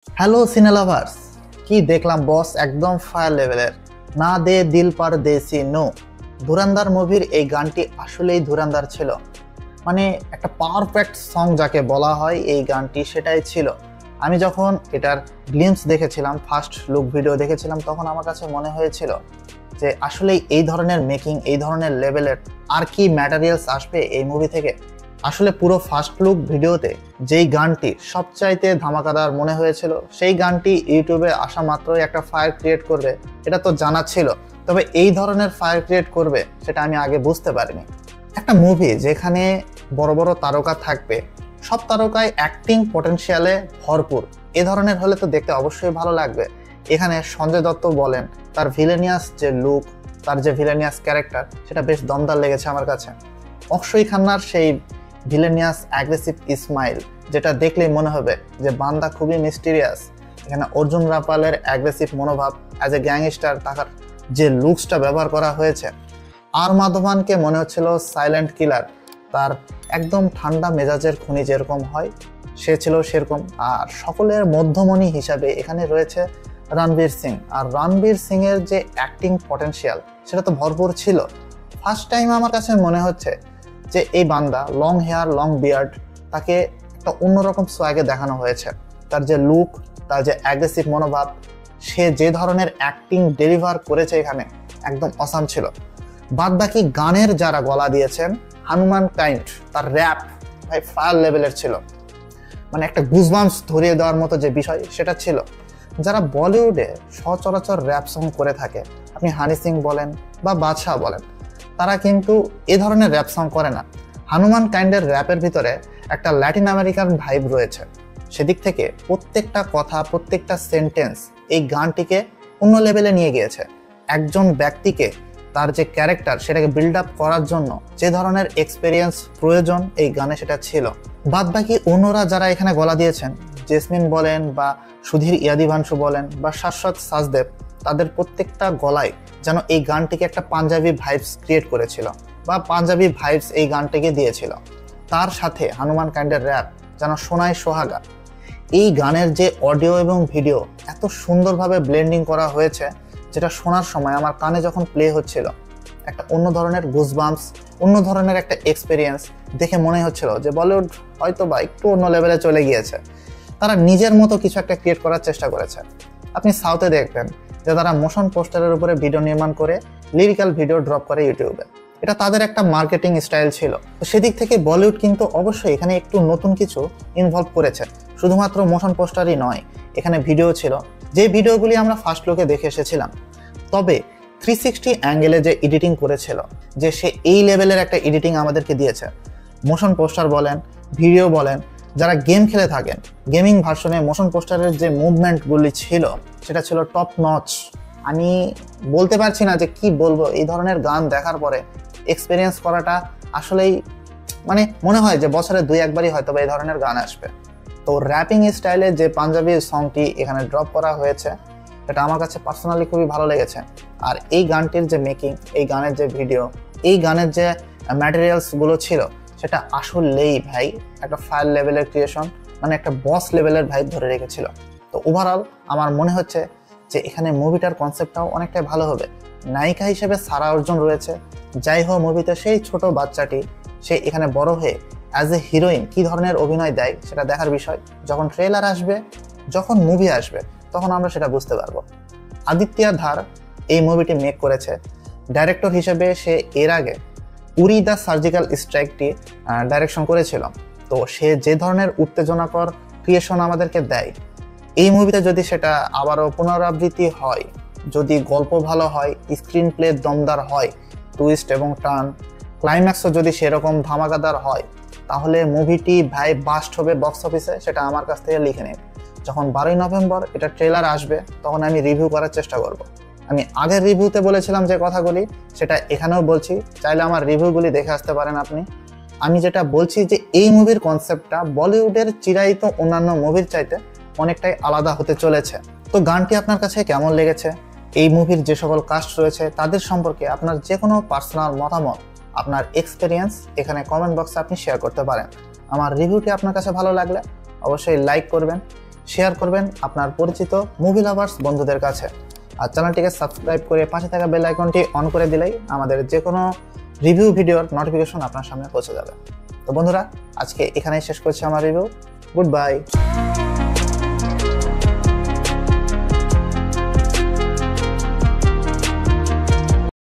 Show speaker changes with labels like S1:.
S1: Hello সিনেলাভার্স, কি দেখলাম বস, একদম ফায়ার লেভেলের। না দে দিল পার দেসি নো। ধুরান্দার মুভির এই গানটি আসলেই ধুরান্দার ছিল। মানে একটা পারফেক্ট সং যাকে বলা হয় এই গানটি, সেটাই ছিল। আমি যখন এটার গ্লিমস দেখেছিলাম, ফার্স্ট লুক ভিডিও দেখেছিলাম, তখন আমার কাছে মনে হয়েছিল যে আসলেই এই ধরনের মেকিং, এই ধরনের লেভেলের আর কি ম্যাটেরিয়ালস আসবে এই মুভি থেকে। আসলে পুরো ফার্স্ট লুক ভিডিওতে যেই গানটি সবচাইতে ধামাকাদার মনে হয়েছিল, সেই গানটি ইউটিউবে আসা মাত্রই একটা ফায়ার ক্রিয়েট করবে এটা তো জানা ছিল, তবে এই ধরনের ফায়ার ক্রিয়েট করবে সেটা আমি আগে বুঝতে পারিনি। একটা মুভি যেখানে বড় বড় তারকা থাকবে, সব তারকায় অ্যাক্টিং পটেনশিয়ালে ভরপুর, এ ধরনের হলে তো দেখতে অবশ্যই ভালো লাগবে। এখানে সঞ্জয় দত্ত বলেন, তার ভিলেনিয়াস যে লুক, তার যে ভিলেনিয়াস ক্যারেক্টার, সেটা বেশ দমদার লেগেছে আমার কাছে। অক্ষয় খান্নার সেই ভিলেনিয়াস অ্যাগ্রেসিভ স্মাইল, যেটা দেখলেই মনে হবে যে বান্দা খুবই মিস্টিরিয়াস। এখানে অর্জুন রাপালের অ্যাগ্রেসিভ মনোভাব অ্যাজ এ গ্যাংস্টার, তার যে লুকসটা ব্যবহার করা হয়েছে। আর মাধবানকে মনে হচ্ছিল সাইলেন্ট কিলার, তার একদম ঠান্ডা মেজাজের খুনি যেরকম হয় সে ছিল সেরকম। আর সকলের মধ্যমণি হিসাবে এখানে রয়েছে রণবীর সিং, আর রণবীর সিং এর যে অ্যাক্টিং পটেনশিয়াল সেটা তো ভরপুর ছিল। ফার্স্ট টাইম আমার কাছে মনে হচ্ছে যে এই বান্দা লং হেয়ার, লং বিয়ার্ড, তাকে একটা অন্যরকম সোয়াগে দেখানো হয়েছে। তার যে লুক, তার যে অ্যাগ্রেসিভ মনোভাব, সে যে ধরনের অ্যাক্টিং ডেলিভার করেছে এখানে একদম অসাম ছিল। বাদ বাকি গানের যারা গলা দিয়েছেন, হনুমান কাইন্ড তার র্যাপ ভাই ফায়ার লেভেলের ছিল। মানে একটা গুজবাম্পস ধরিয়ে দেওয়ার মতো যে বিষয় সেটা ছিল। যারা বলিউডে সচরাচর র্যাপ সং করে থাকে, আপনি হানি সিং বলেন বা বাদশাহ বলেন, তারা কিন্তু এ ধরনের র্যাপ সং করে না। হনুমান কাইন্ডের র্যাপের ভিতরে একটা ল্যাটিন আমেরিকান ভাইব রয়েছে। সেদিক থেকে প্রত্যেকটা কথা, প্রত্যেকটা সেন্টেন্স এই গানটিকে অন্য লেভেলে নিয়ে গিয়েছে। একজন ব্যক্তিকে তার যে ক্যারেক্টার সেটাকে বিল্ড আপ করার জন্য যে ধরনের এক্সপেরিয়েন্স প্রয়োজন এই গানে সেটা ছিল। বাদ বাকি অন্যরা যারা এখানে গলা দিয়েছেন, জেসমিন বলেন বা সুধীর ইয়াদিভাংশু বলেন বা শাশ্বত সাজদেব, তাদের প্রত্যেকটা গলায় যেন এই গানটিকে একটা পাঞ্জাবি ভাইবস ক্রিয়েট করেছিল বা পাঞ্জাবি ভাইবস এই গানটিকে দিয়েছিল। তার সাথে হনুমান কাইন্ডের র্যাপ যেন সোনায় সোহাগা। এই গানের যে অডিও এবং ভিডিও এত সুন্দরভাবে ব্লেন্ডিং করা হয়েছে, যেটা শোনার সময় আমার কানে যখন প্লে হচ্ছিল, একটা অন্য ধরনের গুজবাম্পস, অন্য ধরনের একটা এক্সপেরিয়েন্স দেখে মনে হচ্ছিল যে বলিউড হয়তো বা একটু অন্য লেভেলে চলে গিয়েছে। তারা নিজের মতো কিছু একটা ক্রিয়েট করার চেষ্টা করেছে। আপনি সাউথে দেখবেন যে তারা মোশন পোস্টারের উপরে ভিডিও নির্মাণ করে লিরিক্যাল ভিডিও ড্রপ করে ইউটিউবে, এটা তাদের একটা মার্কেটিং স্টাইল ছিল। তো সেদিক থেকে বলিউড কিন্তু অবশ্যই এখানে একটু নতুন কিছু ইনভলভ করেছে। শুধুমাত্র মোশন পোস্টারই নয়, এখানে ভিডিও ছিল, যে ভিডিওগুলি আমরা ফার্স্ট লুকে দেখে এসেছিলাম। তবে 360 অ্যাঙ্গেলে যে এডিটিং করেছিল, যে সে এই লেভেলের একটা এডিটিং আমাদেরকে দিয়েছে। মোশন পোস্টার বলেন, ভিডিও বলেন, যারা গেম খেলে থাকেন, গেমিং ভার্সনে মোশন পোস্টারের যে মুভমেন্টগুলি ছিল সেটা ছিল টপ নচ। আমি বলতে পারছি না যে কি বলবো, এই ধরনের গান দেখার পরে এক্সপিরিয়েন্স করাটা আসলেই মানে মনে হয় যে বছরে 2-1বারই হয়তো এই ধরনের গান আসবে। তো র্যাপিং স্টাইলে যে পাঞ্জাবি সংটি এখানে ড্রপ করা হয়েছে, এটা আমার কাছে পার্সোনালি খুবই ভালো লেগেছে। আর এই গানটির যে মেকিং, এই গানের যে ভিডিও, এই গানের যে ম্যাটেরিয়ালসগুলো ছিল, সেটা আসলেই ভাই একটা ফায়ার লেভেলের ক্রিয়েশন, মানে একটা বস লেভেলের ভাইব ধরে রেখেছিল। তো ওভারঅল আমার মনে হচ্ছে যে এখানে মুভিটার কনসেপ্টটাও অনেকটাই ভালো হবে। নায়িকা হিসেবে সারা অর্জুন রয়েছে। যাই হোক, মুভিতে সেই ছোট বাচ্চাটি সে এখানে বড় হয়ে অ্যাজ এ হিরোইন কী ধরনের অভিনয় দেয় সেটা দেখার বিষয়। যখন ট্রেলার আসবে, যখন মুভি আসবে, তখন আমরা সেটা বুঝতে পারবো। আদিত্য ধার এই মুভিটি মেক করেছে। ডাইরেক্টর হিসেবে সে এর আগে উরি দ্য সার্জিক্যাল স্ট্রাইকটি ডাইরেকশন করেছিল। তো সে যে ধরনের উত্তেজনাকর ক্রিয়েশন আমাদেরকে দেয়, এই মুভিতে যদি সেটা আবারও পুনরাবৃত্তি হয়, যদি গল্প ভালো হয়, স্ক্রিন প্লে দমদার হয়, টুইস্ট এবং টার্ন, ক্লাইম্যাক্সও যদি সেরকম ধামাকাদার হয়, তাহলে মুভিটি ভাই বাস্ট হবে বক্স অফিসে, সেটা আমার কাছ থেকে লিখে নিন। যখন 12ই নভেম্বর এটা ট্রেলার আসবে, তখন আমি রিভিউ করার চেষ্টা করব। আমি আগের রিভিউতে বলেছিলাম যে কথাগুলি, সেটা এখানেও বলছি, চাইলে আমার রিভিউগুলি দেখে আসতে পারেন আপনি। আমি যেটা বলছি যে এই মুভির কনসেপ্টটা বলিউডের চিরায়ত অন্যান্য মুভির চাইতে অনেকটাই আলাদা হতে চলেছে। তো গানটি আপনার কাছে কেমন লেগেছে, এই মুভির যে সকল কাস্ট রয়েছে তাদের সম্পর্কে আপনার যে কোনো পার্সোনাল মতামত, আপনার এক্সপিরিয়েন্স এখানে কমেন্ট বক্সে আপনি শেয়ার করতে পারেন। আমার রিভিউটি আপনার কাছে ভালো লাগলে অবশ্যই লাইক করবেন, শেয়ার করবেন আপনার পরিচিত মুভি লাভার্স বন্ধুদের কাছে। আর চ্যানেলটিকে সাবস্ক্রাইব করে পাশে থাকা বেল আইকনটি অন করে দিলেই আমাদের যে কোনো রিভিউ ভিডিওর নোটিফিকেশন আপনার সামনে পৌঁছে যাবে। তো বন্ধুরা, আজকে এখানেই শেষ করছি আমার রিভিউ। Good bye.